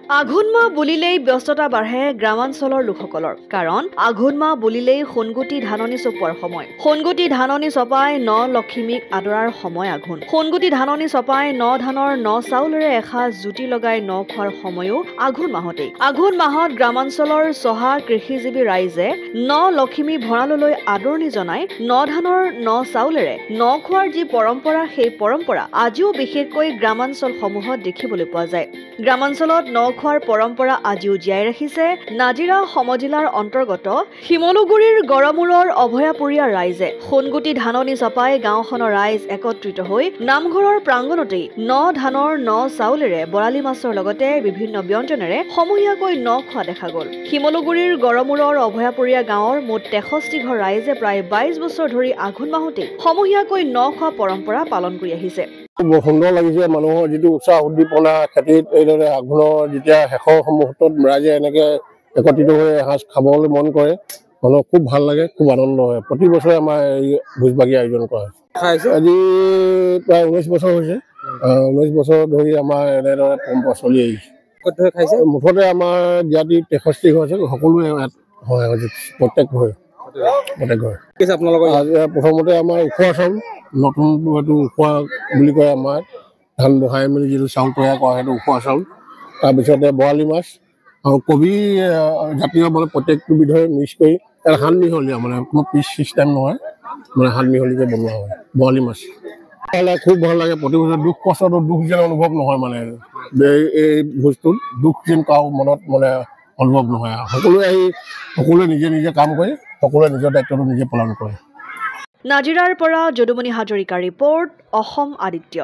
আঘোণ মাহ বুলিলেই ব্যস্ততা বাঢ়ে গ্ৰামাঞ্চলৰ লোকসকলৰ কাৰণ আঘোণ মাহ বুলিলেই সোণগুটি ধাননি চপোৱাৰ সময় সোণগুটি ধাননি চপাই ন লক্ষ্মীক আদৰাৰ সময় আঘোণ সোণগুটি ধাননি চপাই ন ধানৰ ন চাউলেৰে এসাঁজ জুতি লগাই ন খোৱাৰ সময়ও আঘোণ মাহতেই আঘোণ মাহত গ্ৰামাঞ্চলৰ চহা কৃষিজীৱী ৰাইজে ন লক্ষ্মী ভঁৰাললৈ আদৰণি জনাই ন ধানৰ ন চাউলেৰে ন খোৱাৰ যি পৰম্পৰা সেই পৰম্পৰা আজিও বিশেষকৈ গ্ৰামাঞ্চলসমূহত দেখিবলৈ পোৱা যায় গ্ৰামাঞ্চলত ন খোৱাৰ পৰম্পৰা আজিও জীয়াই ৰাখিছে নাজিৰা সমজিলাৰ অন্তৰ্গত শিমলুগুৰিৰ গড়মূৰৰ অভয়াপুৰীয়া ৰাইজে সোণগুটি ধাননি চপাই গাঁওখনৰ ৰাইজ একত্ৰিত হৈ নামঘৰৰ প্ৰাংগণতেই ন ধানৰ ন চাউলেৰে বৰালি মাছৰ লগতে বিভিন্ন ব্যঞ্জনেৰে সমূহীয়াকৈ ন খোৱা দেখা গ'ল শিমলুগুৰিৰ গড়মূৰৰ অভয়াপুৰীয়া গাঁৱৰ মুঠ 63 ঘৰ ৰাইজে প্ৰায় 22 বছৰ ধৰি আঘোণ মাহতেই সমূহীয়াকৈ ন খোৱা পৰম্পৰা পালন কৰি আহিছে বৰ সুন্দৰ লাগিছে মানুহৰ যিটো উৎসাহ উদ্দীপনা খেতিত এইদৰে আঘোণৰ যেতিয়া শেষৰ মুহূৰ্তত ৰাইজে এনেকে একত্ৰিত হৈ এসাঁজ খাবলৈ মন কৰে মানুহৰ খুব ভাল লাগে খুব আনন্দ হয় প্ৰতি বছৰে আমাৰ এই ভোজভাগী আয়োজন কৰা হয় আজি প্ৰায় 19 বছৰ হৈছে 19 বছৰ ধৰি আমাৰ এনেদৰে পৰম্পৰা চলি আহিছে মুঠতে আমাৰ জ্ঞাতি 63 ঘৰ আছে সকলোৱে হয় প্ৰত্যেক ঘৰ প্ৰথমতে আমাৰ উখোৱা চাউল নতুন এইটো উখোৱা বুলি কয় আমাৰ ধান বহাই মেলি যিটো চাউল তৈয়াৰ কৰা সেইটো উখোৱা চাউল তাৰপিছতে বৰালি মাছ আৰু কবি জাতীয় মানে প্ৰত্যেকটো বিধৰে মিক্স কৰি এটা সান মিহলীয়া মানে কোনো পিচ চিষ্টেম নহয় মানে সান মিহলিকৈ বনোৱা হয় বৰালি মাছ খুব ভাল লাগে প্ৰতি বছৰ দুখ কষ্টটো দুখ যেন অনুভৱ নহয় মানে এই ভোজটোত দুখ যেন কাৰো মনত মানে অনুভৱ নহয় সকলোৱে আহি সকলোৱে নিজে নিজে কাম কৰে সকলোৱে নিজৰ দায়িত্বটো নিজে পালন কৰে নাজিৰাৰ পৰা যদুমণি হাজৰিকা ৰিপৰ্ট অসম আদিত্য।